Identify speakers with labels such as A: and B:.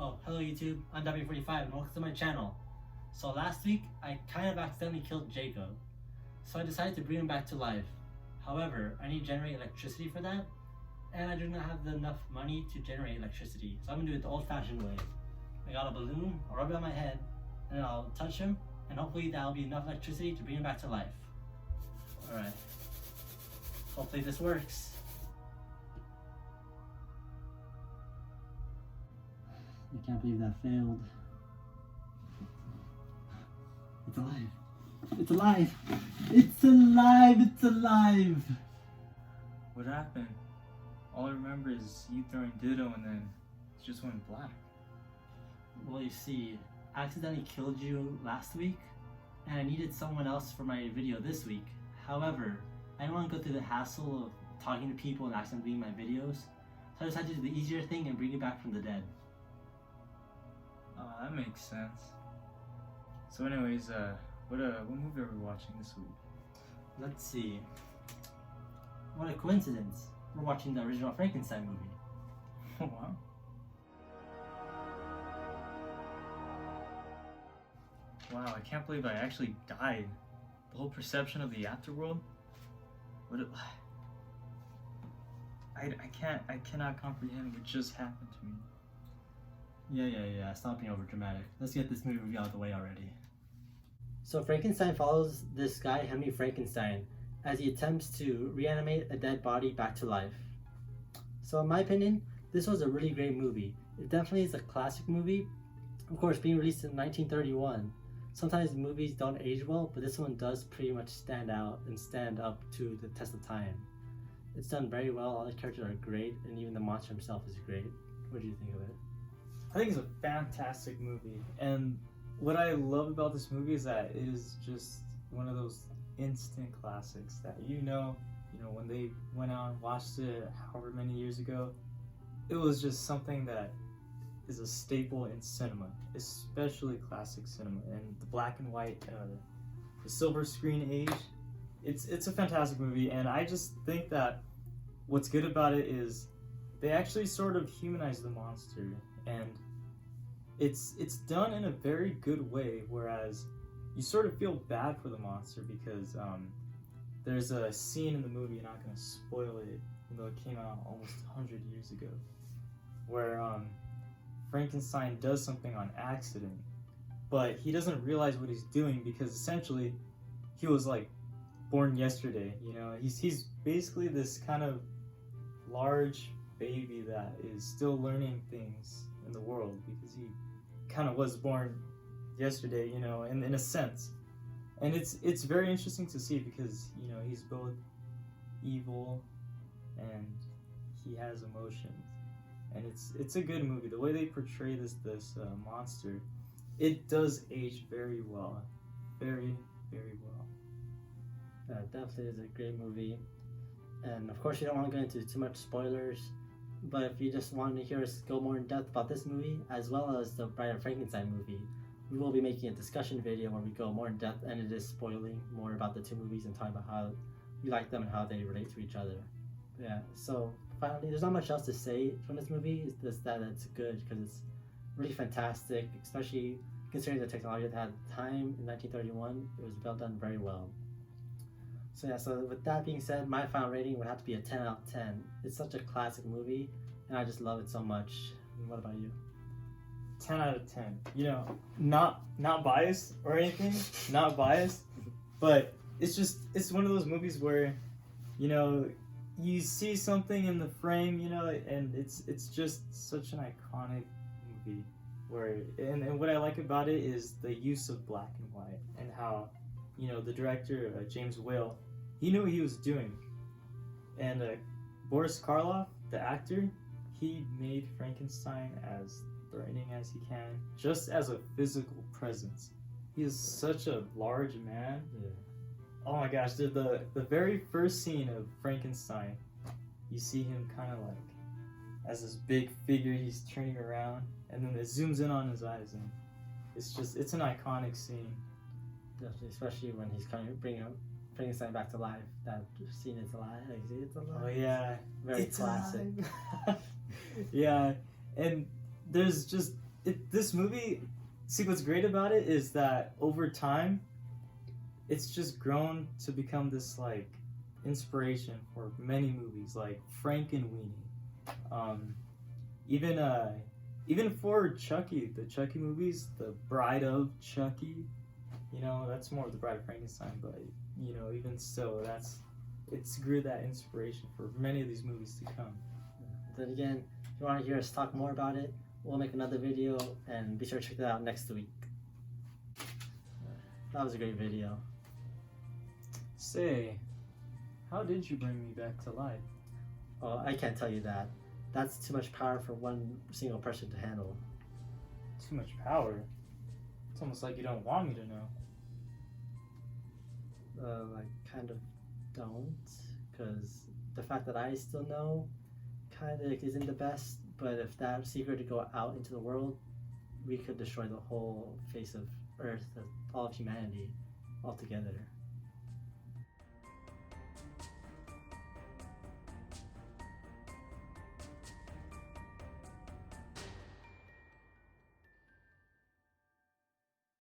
A: Oh, hello YouTube, I'm Dapie45 and welcome to my channel. So last week, I kind of accidentally killed Jacob. So I decided to bring him back to life. However, I need to generate electricity for that, and I do not have enough money to generate electricity. So I'm gonna do it the old-fashioned way. I got a balloon, I'll rub it on my head, and then I'll touch him, and hopefully that'll be enough electricity to bring him back to life. Alright. Hopefully this works. I can't believe that failed. It's alive. It's alive. It's alive. It's alive.
B: What happened? All I remember is you throwing ditto and then it just went black.
A: Well, you see, I accidentally killed you last week, and I needed someone else for my video this week. However, I didn't want to go through the hassle of talking to people and accidentally leaving my videos, so I decided to do the easier thing and bring you back from the dead.
B: That makes sense. So anyways, what movie are we watching this week?
A: Let's see. What a coincidence. We're watching the original Frankenstein movie.
B: Oh wow. Wow, I can't believe I actually died. The whole perception of the afterworld? I cannot comprehend what just happened to me.
A: Yeah, stop being over dramatic. Let's get this movie review out of the way already. So Frankenstein follows this guy, Henry Frankenstein, as he attempts to reanimate a dead body back to life. So in my opinion, this was a really great movie. It definitely is a classic movie. Of course, being released in 1931. Sometimes movies don't age well, but this one does pretty much stand out and stand up to the test of time. It's done very well, all the characters are great, and even the monster himself is great. What do you think of it?
B: I think it's a fantastic movie, and what I love about this movie is that it is just one of those instant classics that you know when they went out and watched it however many years ago, it was just something that is a staple in cinema, especially classic cinema and the black and white, the silver screen age. It's a fantastic movie, and I just think that what's good about it is they actually sort of humanize the monster, and it's done in a very good way, whereas you sort of feel bad for the monster because there's a scene in the movie, I'm not going to spoil it, even though it came out almost 100 years ago, where Frankenstein does something on accident, but he doesn't realize what he's doing because essentially he was like born yesterday. He's basically this kind of large baby that is still learning things in the world because he kind of was born yesterday, in a sense. And it's very interesting to see because he's both evil and he has emotions, and it's a good movie. The way they portray this monster, it does age very well, very well.
A: Definitely is a great movie, and of course you don't want to go into too much spoilers, but if you just want to hear us go more in depth about this movie as well as the Bride of Frankenstein movie, we will be making a discussion video where we go more in depth, and it is spoiling more about the two movies and talking about how we like them and how they relate to each other. Yeah, so finally, there's not much else to say from this movie. It's just that it's good because it's really fantastic, especially considering the technology that had at the time in 1931. It was done very well. So yeah, so with that being said, my final rating would have to be a 10 out of 10. It's such a classic movie, and I just love it so much. And what about you?
B: 10 out of 10. Not biased or anything, not biased, but it's one of those movies where, you see something in the frame, and it's just such an iconic movie and what I like about it is the use of black and white and how, the director, James Whale, he knew what he was doing. And Boris Karloff, the actor, he made Frankenstein as threatening as he can, just as a physical presence. He is such a large man.
A: Yeah.
B: Oh my gosh, the very first scene of Frankenstein, you see him kind of like as this big figure, he's turning around, and then it zooms in on his eyes, and it's an iconic scene.
A: Definitely, especially when he's kind of bringing Frankenstein back to life. That scene, it's alive. It's alive.
B: Oh yeah,
A: Very classic.
B: Yeah, and there's just this movie, see what's great about it is that over time, it's just grown to become this like inspiration for many movies like Frankenweenie. Even even for Chucky, the Chucky movies, the Bride of Chucky, you know, that's more of the Bride of Frankenstein, but you know, even still, it's grew that inspiration for many of these movies to come.
A: Then again, if you want to hear us talk more about it, we'll make another video, and be sure to check that out next week. That was a great video.
B: Say, how did you bring me back to life?
A: Oh, I can't tell you that. That's too much power for one single person to handle.
B: Too much power? It's almost like you don't want me to know.
A: I kind of don't, because the fact that I still know kind of isn't the best, but if that secret to go out into the world, we could destroy the whole face of Earth, all of humanity, altogether.